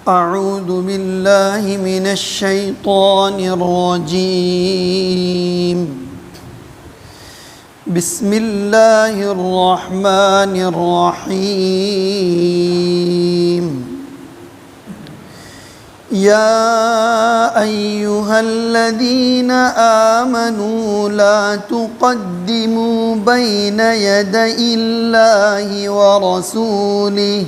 أعوذ بالله من الشيطان الرجيم بسم الله الرحمن الرحيم يا أيها الذين آمنوا لا تقدموا بين يدي الله ورسوله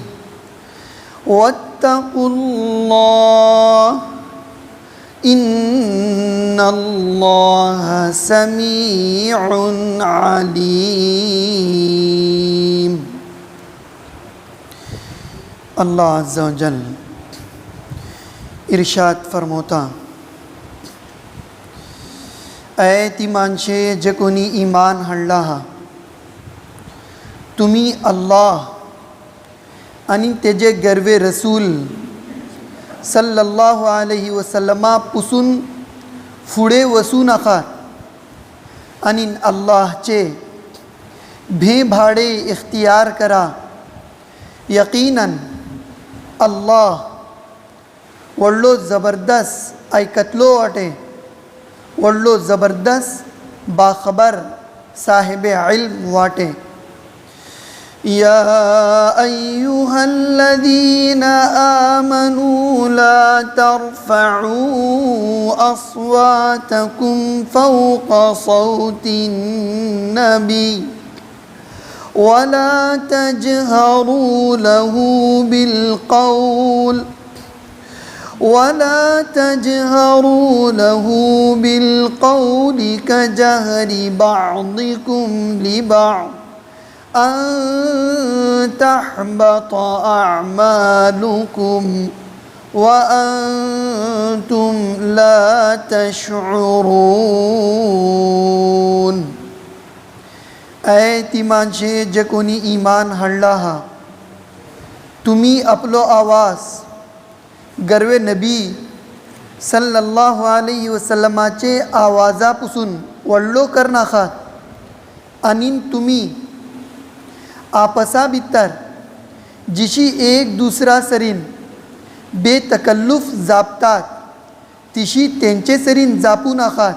واتقوا الله إن الله سميع عليم। अल्लाह अज़्ज़ा व जल इरशाद फरमोता, ऐ ती माणशे जे कोणी ईमान हाडला हा, तुम्ही अल्लाह आणि तेजे गर्वे रसूल सल्लल्लाहु अलैहि वसल्लमा पुसून फुडे वसू नका आणि अल्लाहचे भेभाडे इख्तियार करा। यकीनन अल्लाह व्हडलो जबरदस्त ऐकतलो वाटे, व्हडलो जबरदस्त बाखबर साहिबे इल्म वाटे। या अय्युहल्लज़ीन आमनू ला तर्फ़अू अस्वातकुम फ़ौक़ सौतिन नबी वला तजहरू लहू बिलक़ौल वला तजहरू लहू बिलक़ौल कजहरि बअदिकुम लिबअद अन तहबत अअमालुकुम व अंतुम ला तशऊरून। ऐ ती माणशे जे कोणी ईमान हाडला हा, तुम्ही आपलो आवाज गर्वे नबी सल्लल्लाहु अलैहि वसल्लमाचे आवाजापासून व्हडलो कर नाकात आणि तुम्ही आपसा भितर जिशी एक दुसरा सरीन बेतकल्लुफ जापतात तिशी तेंचे सरीन जापू नाकात।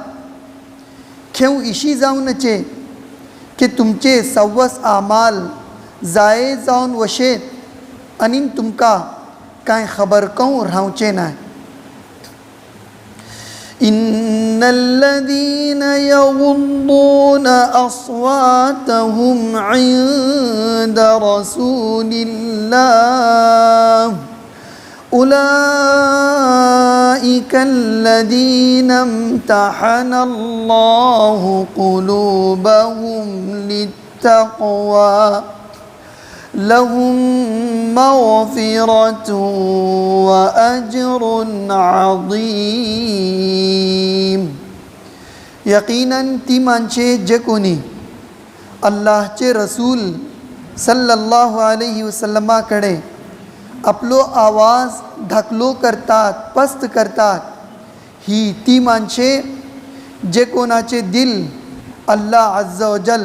खेव इशी जावं नचे की तुमचे सव्वस आमाल जाये जावन वशेत आणि तुमका कांय खबर कवं रावचें नाय। इन्नल्लज़ीन यग़ुद्दून अस्वातहुम इन्द रसूलिल्लाह उलाइकल्लज़ीन इम्तहनल्लाहु क़ुलूबहुम लित्तक़वा लहुम मग़फ़िरतुन व अज्रुन अज़ीम। यकीनन ती माणशे जे कोणी अल्लाहचे रसूल सल्लल्लाहु अलैहि वसल्लमाकडे आपलो आवाज धाकलो करतात, पस्त करतात, ही ती माणशे जे कोणाचे दिल अल्लाह अज़्ज़ा व जल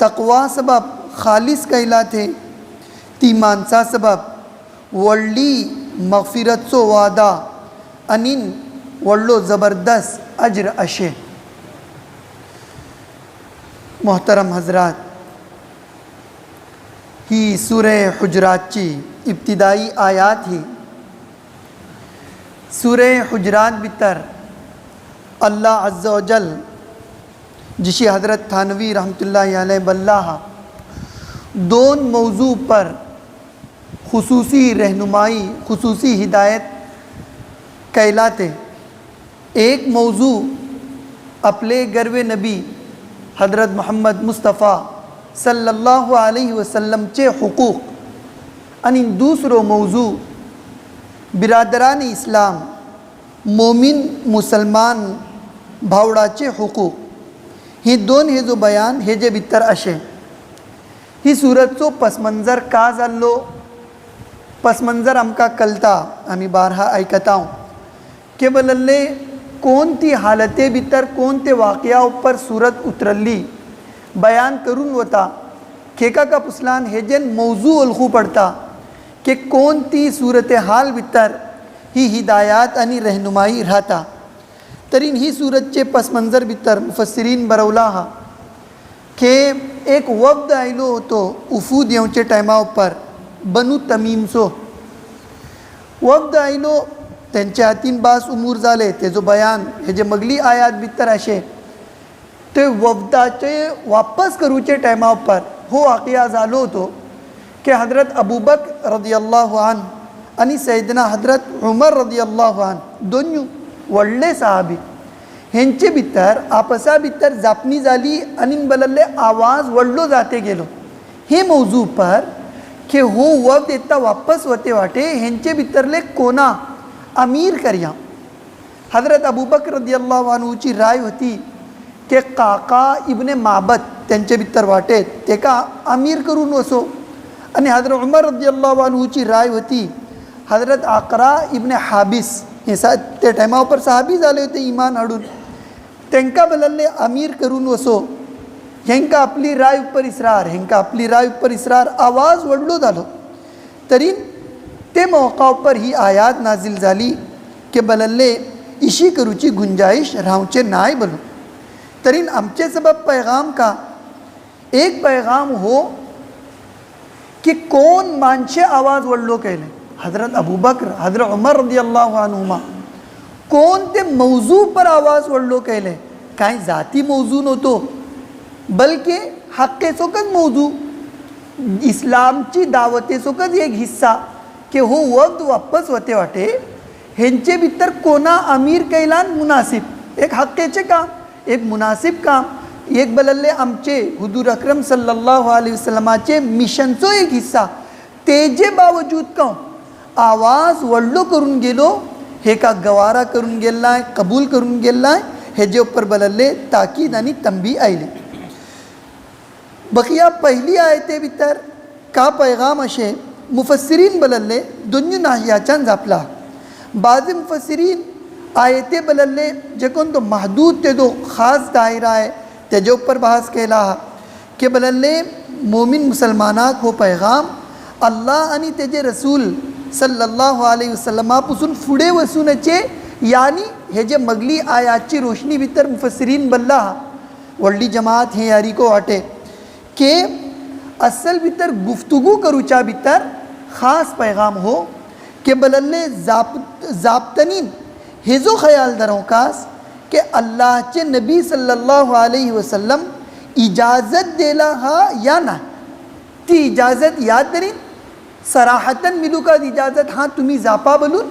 तक़वा सबब खालिस कैला थे, ती माणसा सबब व्हडली मगफिरतचो वादा आणि व्हडलो जबरदस्त अज्र अशे। मोहतरम हजरात, ही सूरे हुजरातची इब्तिदाई आयात ही। सूरे हुजरात भितर अल्लाह अज़्ज़ा व जल जिशी हज़रत थानवी रहमतुल्लाहि अलैह बल्लाहा दोन मौजू पर खुसूसी रहनुमाई, खुसूसी हिदायत कैलाते। एक मौजू अपने गर्वे नबी हज़रत मोहम्मद मुस्तफ़ा सल्लल्लाहु अलैहि वसल्लम चे हुकूक आणि दूसरो मौजू बिरादरान इस्लाम मोमिन मुसलमान भावडाचे हुकूक। ही दोन हे जो बयान हे जे भितर अशे। ही सूरतचो पसमंजर का जाल्लो, पसमंजर आमकां कळटा, आमी बारहा आयकतांव केवलल्ले कोणती हालते भितर कोणते वाकया उपर सूरत उतरल्ली बयान करून वता खेका का पुसलान हेजेन मौजू ओळखू पडटा की कोणती सूरत हाल भितर ही हिदायत आणि रहनुमाई राहता. तरीन ही सूरतचे पसमंजर भितर मुफस्सिरीन बरवला हा के एक वफ्द आयलो होतो उफूद येवचे टायमा उपर बनू तमीमचो. वफ्द आयलो, त्यांच्या हातीन बास उमूर जाले, तेजो बयान हे जे मगली आयात भितर अशे ते वफ्दाचे वापस करूचे टायमा उपर हो वाक़िया जालो होतो की हजरत अबूबकर रदियल्लाहु अन आणि सैयदना हजरत उमर रदियल्लाहु अन दोन्ही व्हडले सहाबी हेंचे भितर आपसा भितर जापणी जाली आणि बलल्ले आवाज व्हडलो जाते गेलो. हे मौजू पर के हो वफ्द येता वापस वते वाटे हेंचे भितरले कोना अमीर करया. हजरत अबूबकर रदियल्लाहु अन्हूची राय होती के काका इब्ने माबद त्यांचे भितर वाटेत तेका अमीर करून वसो. आणि हजरत उमर रदियल्लाहु अन्हूची राय होती हजरत अकरा इब्ने हाबिस हे ते टायमा पर सहाबी जाले होते इमान हाडून तेंका बलल्ले अमीर करून वसो. हेंका आपली राय उपर इसरार, हेंका आपली राय उपर इसरार आवाज व्हडलो जालो. तरी ते मौका उपर ही आयात नाजिल जाली के बलल्ले इशी करूची गुंजाइश रावचे नाय बलो. तरीन आमचे सबब पैगाम का एक पैगाम हो कि कोण मानशे आवाज व्हडलो केले. हजरत अबूबकर हजरत उमर रदियल्लाहु अन्हुमा कोण ते मौजू पर आवाज व्हडलो केले. कांय जाती मौजू नव्हतो बल्कि हक्केचोकच मौजू इस्लामची दावतेचोकच एक हिस्सा के हो वफ्द वापस वते वाटे हेंचे भितर कोना अमीर कैलान मुनासिब एक हक्केचे काम एक मुनासिब काम एक बलल्ले आमचे हुजूर अकरम सल्लल्लाहु अलैहि वसल्लमाचे मिशनचो एक हिस्सा तेजे बावजूद का आवाज व्हडलो करून गेलो हे का गवारा करून गेलाय कबूल करून गेलाय हेजे उपर बलल्ले ताकीद आणि तंबी आयली. बकिया पहिली आयते भितर का पैगाम अशे मुफस्सिरीन बलल्ले दोन्ही नाहियाच्यान जापला. बाजी मुफस्सिरीन आयते बलल्ले जे कोण तो महदूद तेजो खास दायरा आहे तेजे उपर बहस केला के बलल्ले मोमिन मुसलमानाक हो पैगाम अल्लाह आणि तेजे रसूल सल्लल्लाहु अलैहि वसल्लमा पासून फुडे वचूनचे यानी हे जे मगली आयातची रोशनी भितर मुफस्सिरीन बल्ला व्हडली जमात हे यारी को वाटे के असल भितर गुफ्तगू करूच्या भितर खास पैगाम हो के बलल्ले जापतनीन हे जो ख्याल धरवकास के अल्लाहचे नबी सल्लल्लाहु अलैहि वसल्लम इजाज़त देला हा या ना ती इजाज़त या तरी सराहतन मिलू का इजाज़त हाँ तुम्ही जापा बलून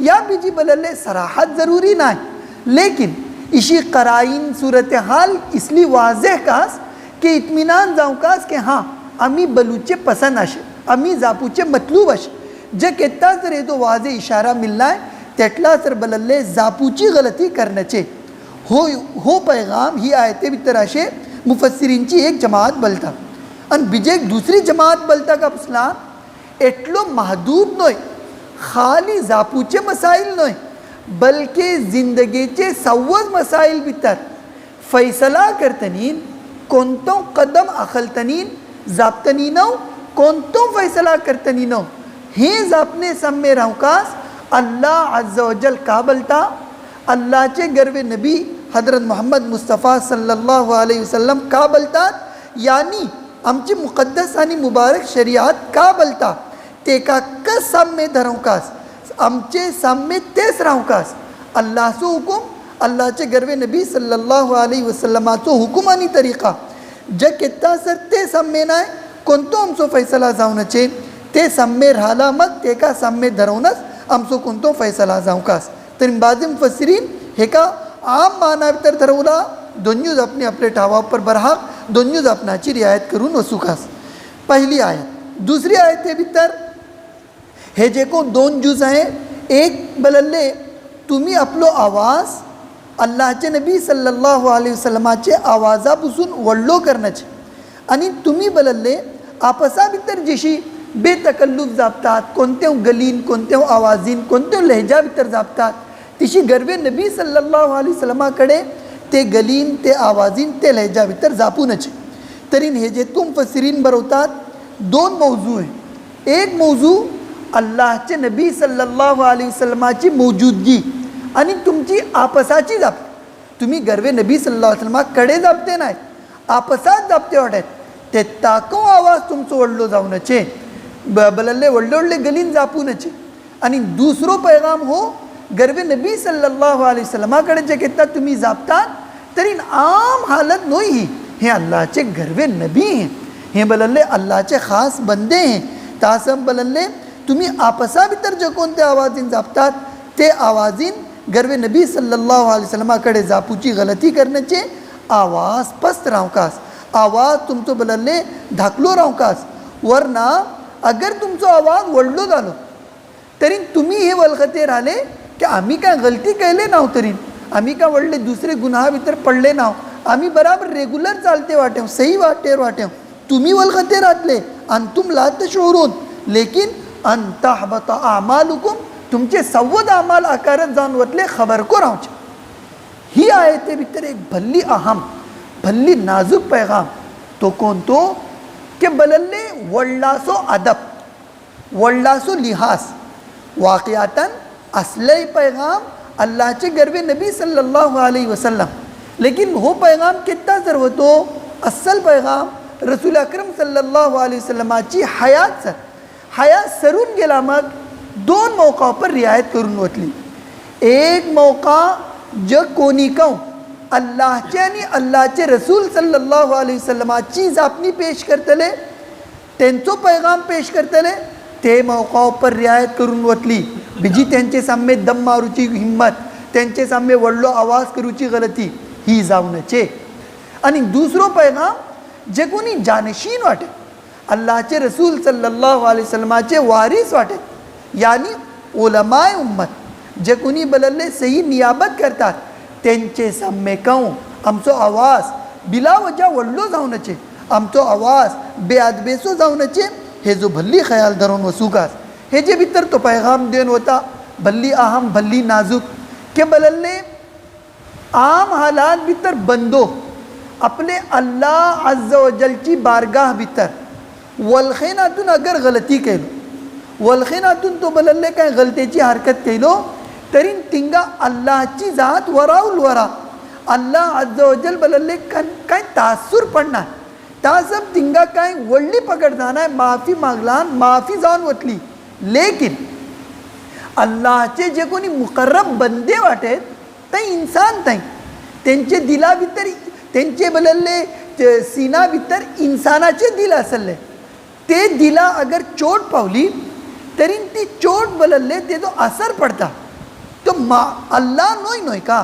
या बीजी बलल्ले सराहत ज़रूरी ना लेकिन इशी कराइन सूरत हाल इसलिए वाज़ेह कास के इत्मीनान जाऊकास के हाँ आम्ही बलूचे पसंद अशे आम्ही जापूचे मतलूब अशे जे केत्ता जर ये तो वाज़े इशारा मिलना तेटला सर बलल्ले जापूची गलती करण्याचे हो पैगाम ही आयते भितर अशे मुफस्सिरींची एक जमात बलता आणि बीजे एक दुसरी जमात बलता का पसला एटलो महदूद नोय खाली जापूचे मसाइल नोय बल्कि जिंदगीचे सव्वज मसाइल भितर फैसला करतनीन कोणतो कदम आखलतनीन जापतनीनो कोणतो फैसला करतनीनो हे जापने सम्मे रावकास अल्लाह अज़्ज़ा वजल का बलता अल्लाहचे गर्वे नबी हजरत मोहम्मद मुस्तफ़ा सल्लल्लाहु अलैहि वसल्लम का बलतात यानी आमची मुक़द्दस आणि मुबारक शरीयत का बलता ते का कस सामने धरवकास आमचे सामने तेच रावकास अल्लाहचो हुकुम अल्लाहचे गर्वे नबी सल्लल्लाहु अलैहि वसल्लमाचो हुकुम आणि तरीका जे केत्ता सर ते सामने नाय कोणतो आमचो फैसला जावनचे ते सामने राहला मग ते का सामने धरवनच आमचो कोणतो फैसला जावकास. तरी बाजी मुफस्सिरीन हे का आम माना भितर धरवला दोन्ही आपणे आपले ठावापर बरहाक दोन्ही आपणाची रियायत करून वसूकास. पहिली आयत दुसरी आयते भितर हे जे को दोन जूज आहे एक बलल्ले तुम्ही आपलो आवाज अल्लाहचे नबी सल्लल्लाहु अलैहि वसल्लमाचे आवाजापासून व्हडलो करण्याचे आणि तुम्ही बलल्ले आपसा भितर जशी बेतकल्लुफ जापतात कोणत्या गलीन कोणत्या आवाजीन कोणत्या लहजा भितर जापतात तशी गर्वे नबी सल्लल्लाहु अलैहि वसल्लमाकडे ते गलीन ते आवाजीन ते लहजा भितर जापूनच. तरी हे जे तुम फसिरीन बरवतात दोन मौजू आहे. एक मौजू अल्लाहचे नबी सल्लल्लाहु अलैहि वसल्लमाची मौजूदगी आणि तुमची आपसाची जाप. तुम्ही गरवे नबी सल्लल्लाहु अलैहि वसल्लमाकडे जापते नाही, आपसात जापते वाटत ते ताको आवाज तुमचो वडलो जाऊनचे बलल्ले वडले वडले गलीन जापूनचे. आणि दुसरो पैगाम हो गरवे नबी सल्लल्लाहु अलैहि वसल्लमाकडे जे घेतात तुम्ही जापतात तरी आम हालत नाही. हे अल्लाहचे गरवे नबी हैं, हे बलल्ले अल्लाहचे खास बंदे हैं. तासम बलल्ले तुम्ही आपसा भितर जे कोणते आवाजीन जापतात ते आवाजीन गरवे नबी सल्लल्लाहु अलैहि वसल्लमाकडे जापूची गलती करण्याचे आवाज पस्त रावकास, आवाज तुमचो बलल्ले धाकलो रावकास. वरना अगर तुमचो आवाज वडलो जालो तरी तुम्ही हे वलखते राहिले की आम्ही काय गलती केले नाव तरी, आम्ही काय वडले दुसरे गुन्हा भितर पडले नाव, आम्ही बराबर रेग्युलर चालते वाटेव, सही वाटेर वाटेव. तुम्ही वलखते राहतले आणि तुम लात शोरून लेकिन अंतहबत आमालुकुम तुमचे सव्वद आमाल आकारत जाऊन वतले खबर को रावचे. ही आहे ते भितर एक भल्ली अहम भल्ली नाजूक पैगाम. तो कोणतो के बलल्ले वडलासो अदब वडलासो लिहास वाक़ियातन असले पैगाम अल्लाहचे गरवे नबी सल्लल्लाहु अलैहि वसल्लम. लेकिन हो पैगाम कितना जर होतो असल पैगाम रसूल अकरम सल्लल्लाहु अलैहि वसल्लमाची हयात सर हयात सरून गेला. मग दोन मौकाओं पर रियायत करून वतली. एक मौका जग कोणी कहूँ अल्लाहचे आणि अल्लाहचे रसूल सल्लल्लाहु अलैहि वसल्लमाची जापणी पेश करतले त्यांचो पैगाम पेश करतले ते मौकाओं पर रियायत करून वतली. बिजी त्यांचे सामने दम मारूची हिम्मत, त्यांचे सामने वडलो आवाज करूची गलती ही जाऊनचे. आणि दुसरो पैगाम जे कोणी जानशीन वाटे अल्लाहचे रसूल सल्लल्लाहु अलैहि वसल्लमाचे वारिस वाटे यानी उलमाए उम्मत जे कोणी बलल्ले सही नियाबत करतात त्यांचे सामने कहूँ आमचो आवाज बिला वजा वडलो जाऊनचे, आमचो आवाज बेअदबेसो जाऊनचे. हे जो भल्ली ख्याल धरून वसूकास हे जे भितर तो पैगाम देन होता भल्ली अहम भल्ली नाजूक के बलल्ले आम हालात भितर बंदो आपले अल्लाह अज्ज वजलची बारगाह भितर वलखेनातून अगर गलती केलो वलखेनातून तो बलल्ले काय गलतेची हरकत केलो तरी तिंगा अल्लाहची जात वराउल वरा अल्लाह अज्ज वजल बलल्ले काय तासूर पडणार तासब तिंगा काय वडली पकड जाणार माफी मागलान माफी जाऊन वतली. लेकिन अल्लाहचे जे कोणी मुकर्रब बंदे वाटेत ते इंसान ताई त्यांचे दिला भितर त्यांचे बलल्ले सीना भितर इंसानाचे दिल असले ते दिला अगर चोट पावली तरी ती चोट बलल्ले ते जो असर पडता तो अल्लाह नोय नोय का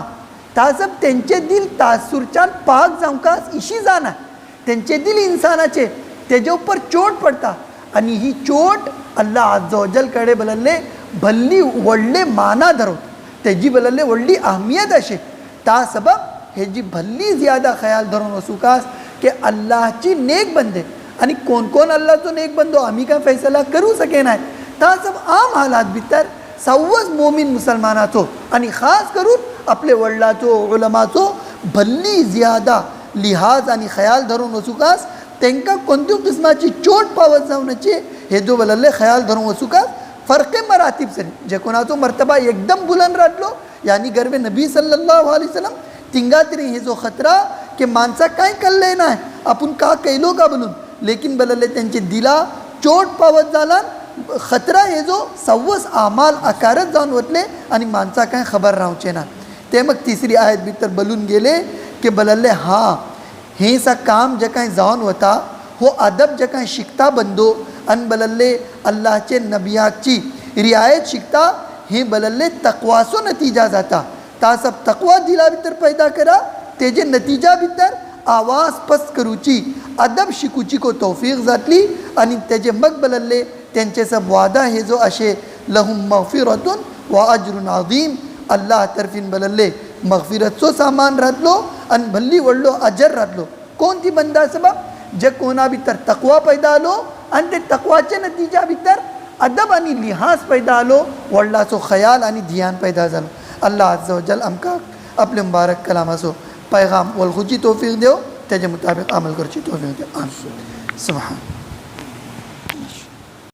तासब त्यांचे दिल तासूरच्यान पाक जावकास इशी जाणार त्यांचे दिल इंसानाचे त्याच्या उपर चोट पडता आणि ही चोट अल्लाह अज्ज वजल कडे बलल्ले भल्ली वडले माना धरवत त्याची बलल्ले वडली अहमियत असे. ता सबब हे जी भल्ली ज्यादा ख्याल धरून वसूकास के अल्लाहची नेक बंदे आणि कोण कोण अल्लाहचो नेक बंदो आम्ही काय फैसला करू सके नाही. ता सब आम हालात भितर सव्वज मोमीन मुसलमानाचो आणि खास करून आपले वडिलाचो उलमाचो भल्ली ज्यादा लिहाज आणि ख्याल धरून वसूकास त्यांका कोणत्या किस्माची चोट पावत जाऊनचे हे जो बलल्ले ख्याल धरून वसूकास फरके मरातीब से जे कोणाचो मर्तबा एकदम बुलंद राहतलो यानी गरवे नबी सल्लल्लाहु अलैहि वसल्लम तिंगा तरी हे जो खतरा के माणसा काय कल्ले नाही आपण का कैलो का बनून लेकिन बलल्ले त्यांचे दिला चोट पावत झाला खतरा हे जो सव्वस आमाल आकारत जाऊन वतले आणि माणसा काय खबर राहूचे ना. ते मग तिसरी आयत भितर बलून गेले के बलल्ले हाँ हे सा काम जे काय जाऊन होता हो अदब जे काय शिकता बंदो अन बलल्ले अल्लाहचे नबियाची रियायत शिकता हे बलल्ले तकवासो नतीजा जाता. ता सब तकवा दिला भितर पैदा करा तेजे नतीजा भितर आवाज पस्त करूची अदब शिकूची को तौफीक जातली आणि तेजे मग बलल्ले त्यांचे सब वादा हे जो अशे लहुम मगफिरतुन व अज्रुन अज़ीम अल्लाह तर्फीन बलल्ले मगफिरतचो सामान राहतलो आणि भल्ली वडलो अजर राहतलो. कोणती बंदा सबब जे कोणा भितर तकवा पैदा आलो आणि ते तकवाचे नतीजा भितर अदब आणि लिहाज पैदा आलो वडलाचो ख्याल आणि ध्यान पैदा झालो. अल्लाह अज्ज वजल आमकां आपले मुबारक कलामाचो पैगाम वळखुची तौफीक देव त्याच्या मुताबिक अमल करची तौफीक देव. आमीन. सुभान.